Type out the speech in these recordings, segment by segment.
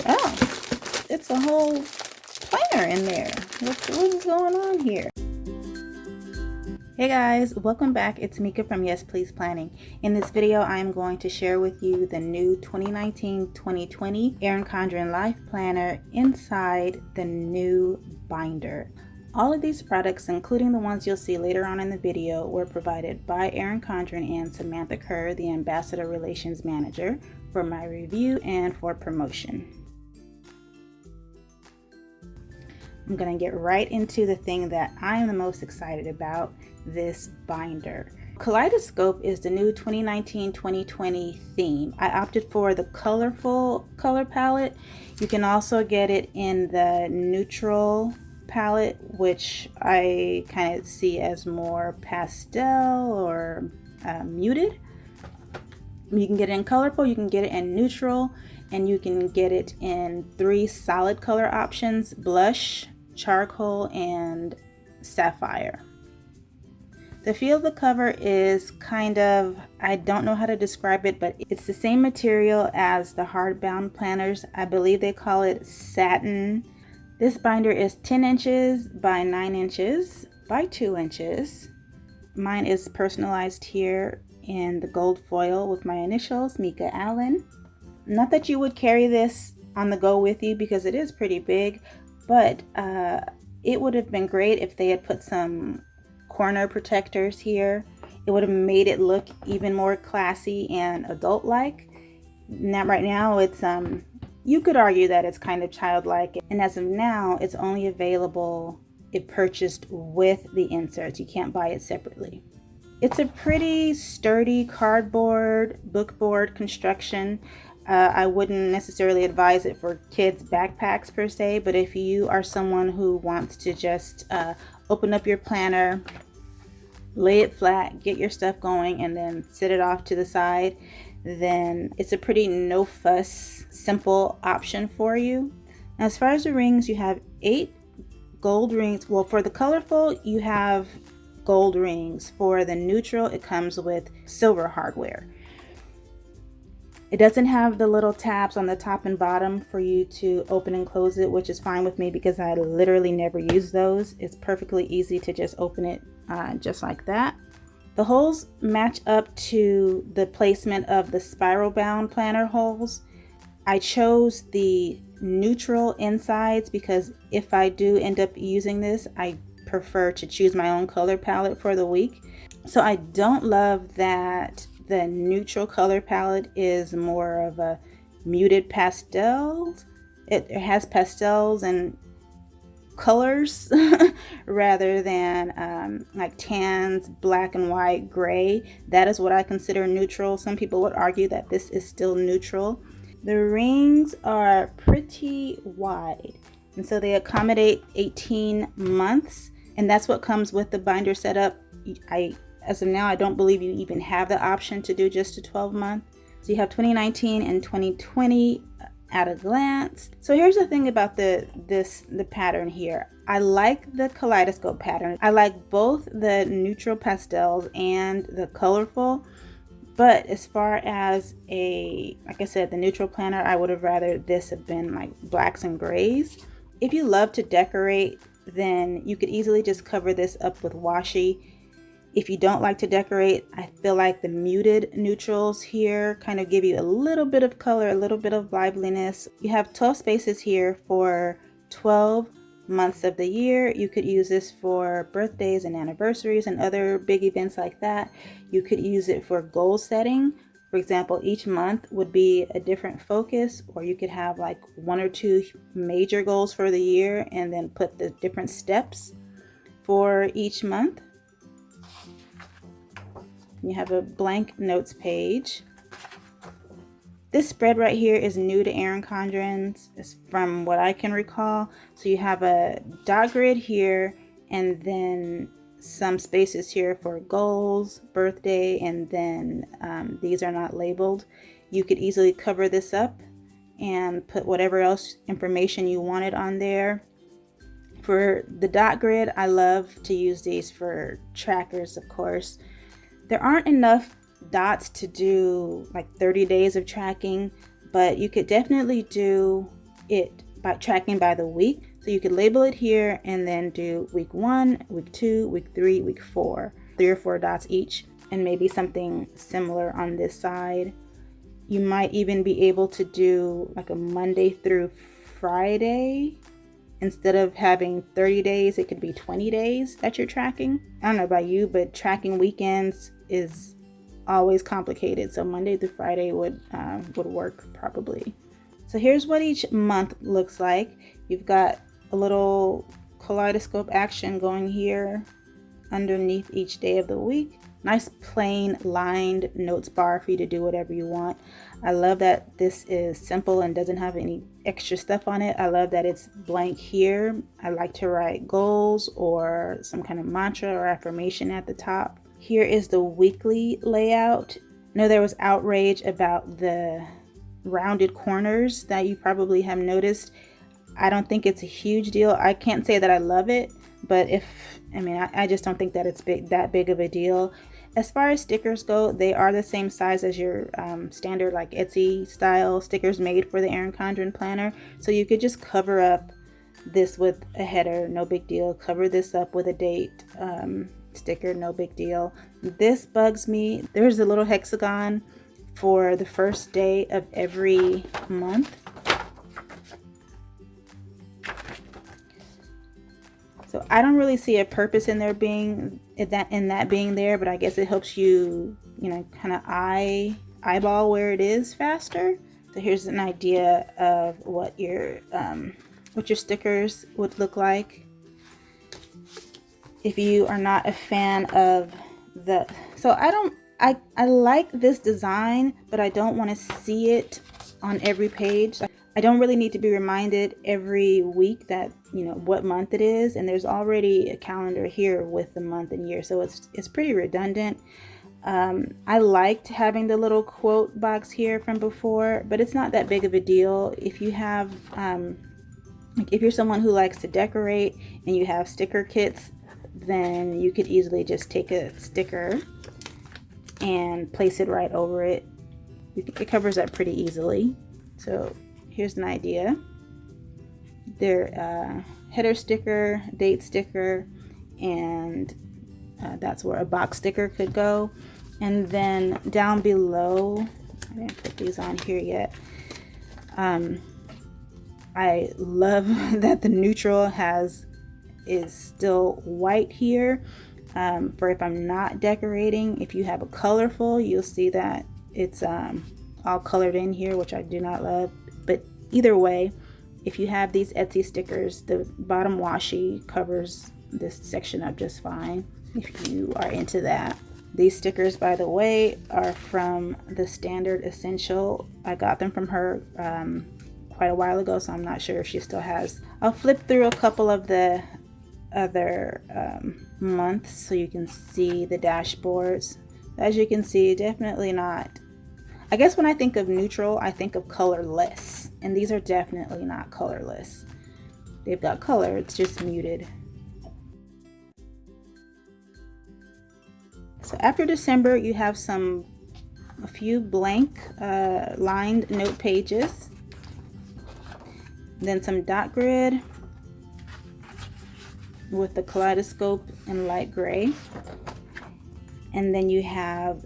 Oh, it's a whole planner in there. What is going on here? Hey guys, welcome back. It's Mika from Yes Please Planning. In this video, I am going to share with you the new 2019-2020 Erin Condren Life Planner inside the new binder. All of these products, including the ones you'll see later on in the video, were provided by Erin Condren and Samantha Kuhr, the Ambassador Relations Manager, for my review and for promotion. I'm going to get right into the thing that I am the most excited about, this binder. Kaleidoscope is the new 2019-2020 theme. I opted for the colorful color palette. You can also get it in the neutral palette, which I kind of see as more pastel or muted. You can get it in colorful, you can get it in neutral, and you can get it in 3 solid color options: blush, charcoal, and sapphire. The feel of the cover is kind of, I don't know how to describe it, but it's the same material as the hardbound planners. I believe they call it satin. This binder is 10 inches by 9 inches by 2 inches. Mine is personalized here in the gold foil with my initials, Mika Allen. Not that you would carry this on the go with you because it is pretty big, but it would have been great if they had put some corner protectors here. It would have made it look even more classy and adult-like. Now, right now, it's you could argue that it's kind of childlike, and as of now, it's only available if purchased with the inserts. You can't buy it separately. It's a pretty sturdy cardboard, bookboard construction. I wouldn't necessarily advise it for kids' backpacks per se, but if you are someone who wants to just open up your planner, lay it flat, get your stuff going, and then sit it off to the side, then it's a pretty no fuss, simple option for you. Now, as far as the rings, you have 8 gold rings. Well, for the colorful, you have gold rings. For the neutral, it comes with silver hardware. It doesn't have the little tabs on the top and bottom for you to open and close it, which is fine with me because I literally never use those. It's perfectly easy to just open it just like that. The holes match up to the placement of the spiral bound planner holes. I chose the neutral insides because if I do end up using this, I prefer to choose my own color palette for the week. So I don't love that the neutral color palette is more of a muted pastels. It has pastels and colors rather than like tans, black and white, gray. That is what I consider neutral. Some people would argue that this is still neutral. The rings are pretty wide, and so they accommodate 18 months, and that's what comes with the binder setup. As of now, I don't believe you even have the option to do just a 12-month. So you have 2019 and 2020 at a glance. So here's the thing about the pattern here. I like the kaleidoscope pattern. I like both the neutral pastels and the colorful. But as far as like I said, the neutral planner, I would have rather this have been like blacks and grays. If you love to decorate, then you could easily just cover this up with washi. If you don't like to decorate, I feel like the muted neutrals here kind of give you a little bit of color, a little bit of liveliness. You have 12 spaces here for 12 months of the year. You could use this for birthdays and anniversaries and other big events like that. You could use it for goal setting. For example, each month would be a different focus, or you could have like 1 or 2 major goals for the year and then put the different steps for each month. You have a blank notes page. This spread right here is new to Erin Condren's, from what I can recall. So you have a dot grid here, and then some spaces here for goals, birthday, and then these are not labeled. You could easily cover this up and put whatever else information you wanted on there. For the dot grid, I love to use these for trackers, of course. There aren't enough dots to do like 30 days of tracking, but you could definitely do it by tracking by the week. So you could label it here and then do week 1, week 2, week 3, week 4, 3 or 4 dots each, and maybe something similar on this side. You might even be able to do like a Monday through Friday. Instead of having 30 days, it could be 20 days that you're tracking. I don't know about you, but tracking weekends is always complicated. So Monday through Friday would work probably. So here's what each month looks like. You've got a little kaleidoscope action going here underneath each day of the week. Nice plain lined notes bar for you to do whatever you want. I love that this is simple and doesn't have any extra stuff on it. I love that it's blank here. I like to write goals or some kind of mantra or affirmation at the top. Here is the weekly layout. I know there was outrage about the rounded corners that you probably have noticed. I don't think it's a huge deal. I can't say that I love it, but I just don't think that it's that big of a deal. As far as stickers go, they are the same size as your standard like Etsy style stickers made for the Erin Condren Planner. So you could just cover up this with a header, no big deal. Cover this up with a date sticker, no big deal. This bugs me. There's a little hexagon for the first day of every month. So I don't really see a purpose in there being that being there, but I guess it helps you, kind of eyeball where it is faster. So here's an idea of what your stickers would look like. If you are not a fan of I like this design, but I don't want to see it on every page. I don't really need to be reminded every week that, what month it is. And there's already a calendar here with the month and year. So it's pretty redundant. I liked having the little quote box here from before, but it's not that big of a deal. If you have, if you're someone who likes to decorate and you have sticker kits, then you could easily just take a sticker and place it right over it. It covers up pretty easily. So here's an idea. Their header sticker, date sticker, and that's where a box sticker could go. And then down below, I didn't put these on here yet. I love that the neutral is still white here. For if I'm not decorating, if you have a colorful, you'll see that it's all colored in here, which I do not love. But either way, if you have these Etsy stickers, the bottom washi covers this section up just fine if you are into that. These stickers, by the way, are from the Standard Essential. I got them from her quite a while ago, so I'm not sure if she still has. I'll flip through a couple of the other months so you can see the dashboards. As you can see, definitely not. I guess when I think of neutral, I think of colorless, and these are definitely not colorless. They've got color, it's just muted. So after December, you have a few blank lined note pages, then some dot grid with the kaleidoscope in light gray. And then you have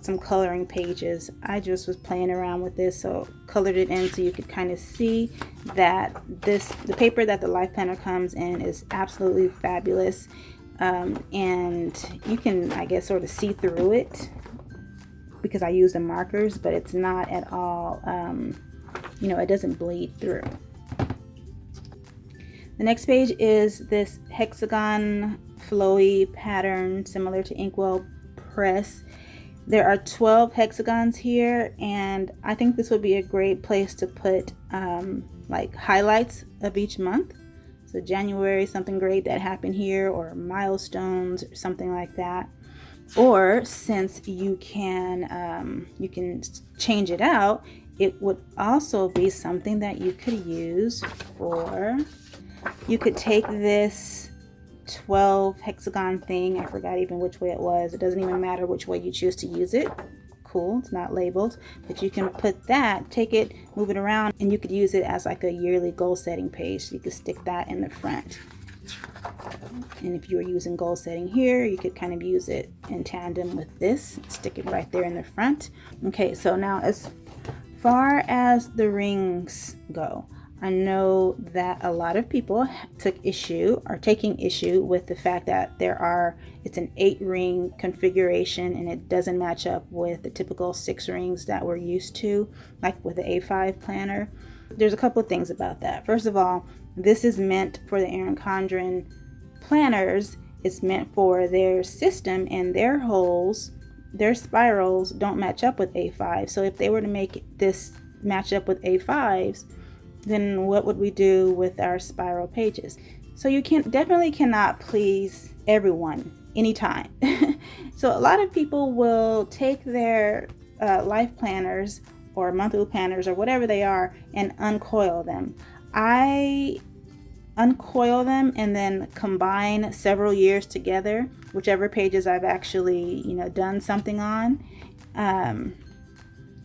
some coloring pages. I just was playing around with this, so colored it in so you could kind of see that the paper that the Life Planner comes in is absolutely fabulous. And you can, I guess, sort of see through it because I use the markers, but it's not at all, it doesn't bleed through. The next page is this hexagon flowy pattern similar to Inkwell Press. There are 12 hexagons here, and I think this would be a great place to put like highlights of each month. So January, something great that happened here, or milestones, or something like that. Or since you can change it out, it would also be something that you could use for. You could take this 12 hexagon thing. I forgot even which way it was. It doesn't even matter which way you choose to use it. cool. It's not labeled, but you can put that, take it, move it around, and you could use it as like a yearly goal setting page. So you could stick that in the front. And if you were using goal setting here, you could kind of use it in tandem with this, stick it right there in the front. Okay, so now as far as the rings go, I know that a lot of people are taking issue with the fact that it's an 8-ring configuration and it doesn't match up with the typical 6 rings that we're used to, like with the A5 planner. There's a couple of things about that. First of all, this is meant for the Erin Condren planners. It's meant for their system, and their holes, their spirals don't match up with A5. So if they were to make this match up with A5s, then what would we do with our spiral pages? So you definitely cannot please everyone anytime. So a lot of people will take their life planners or monthly planners or whatever they are and uncoil them. I uncoil them and then combine several years together, whichever pages I've actually done something on.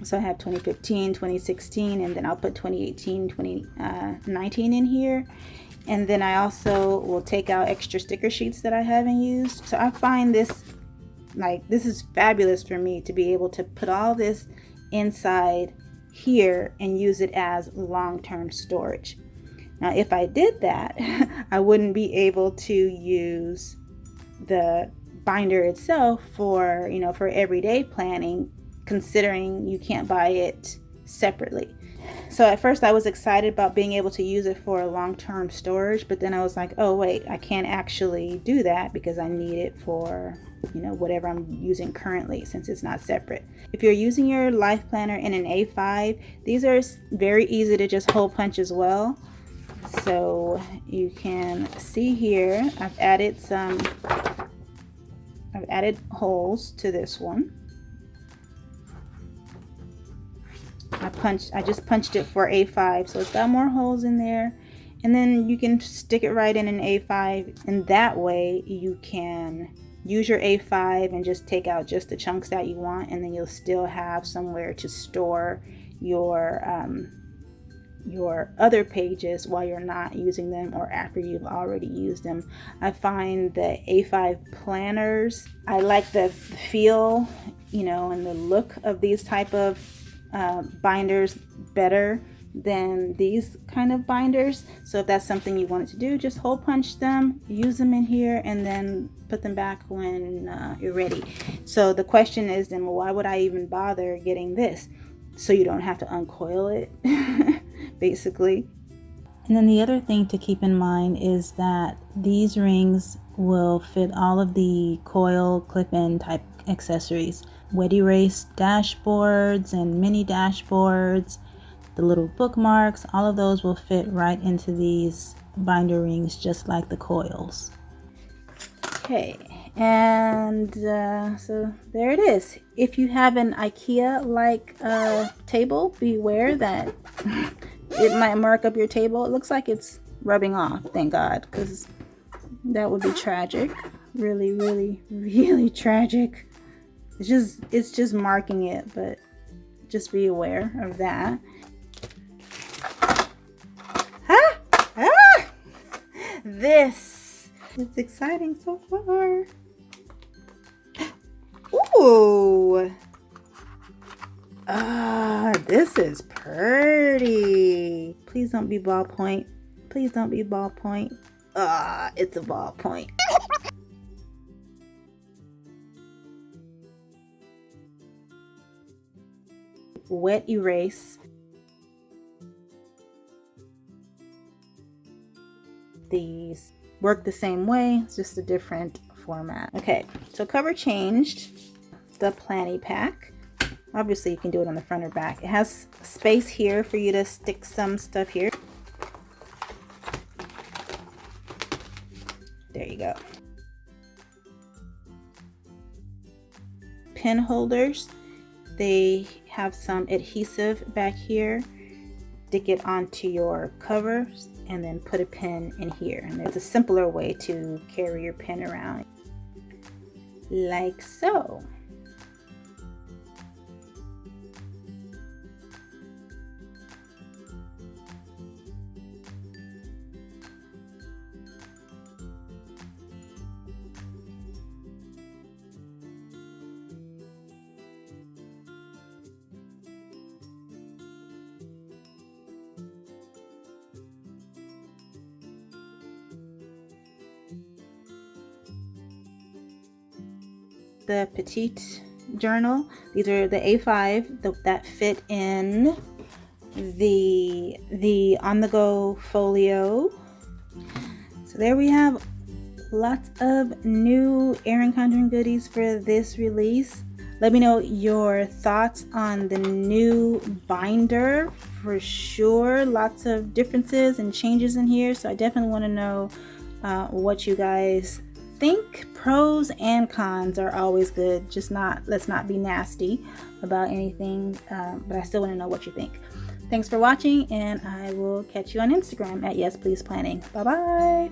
So I have 2015, 2016, and then I'll put 2018, 2019 in here. And then I also will take out extra sticker sheets that I haven't used. So I find this is fabulous for me to be able to put all this inside here and use it as long-term storage. Now, if I did that, I wouldn't be able to use the binder itself for everyday planning, considering you can't buy it separately. So at first I was excited about being able to use it for long-term storage, but then I was like, oh wait, I can't actually do that because I need it for whatever I'm using currently, since it's not separate. If you're using your life planner in an A5, these are very easy to just hole punch as well. So you can see here, I've added holes to this one. I just punched it for A5, so it's got more holes in there. And then you can stick it right in an A5, and that way you can use your A5 and just take out just the chunks that you want, and then you'll still have somewhere to store your other pages while you're not using them or after you've already used them. I find the A5 planners, I like the feel, and the look of these type of binders better than these kind of binders. So if that's something you wanted to do, just hole punch them, use them in here, and then put them back when you're ready. So the question is then, well, why would I even bother getting this? So you don't have to uncoil it, basically. And then the other thing to keep in mind is that these rings will fit all of the coil clip-in type accessories. Wet erase dashboards and mini dashboards, the little bookmarks, all of those will fit right into these binder rings just like the coils. Okay, and so there it is. If you have an IKEA-like table, beware that it might mark up your table. It looks like it's rubbing off, thank God, because that would be tragic. Really, really, really tragic. It's just marking it, but just be aware of that. This is exciting so far. Ooh. This is pretty. Please don't be ballpoint. Please don't be ballpoint. It's a ballpoint. Wet erase. These work the same way, it's just a different format. Okay, so cover changed. The planning pack. Obviously you can do it on the front or back. It has space here for you to stick some stuff here. There you go. Pen holders. They have some adhesive back here. Stick it onto your covers and then put a pen in here. And there's a simpler way to carry your pen around, like so. the petite journal. These are the A5 that fit in the on-the-go folio. So there we have lots of new Erin Condren goodies for this release. Let me know your thoughts on the new binder. For sure, lots of differences and changes in here, so I definitely want to know what you guys think. Pros and cons are always good. Let's not be nasty about anything, but I still want to know what you think. Thanks for watching, and I will catch you on Instagram at Yes Please Planning. Bye bye.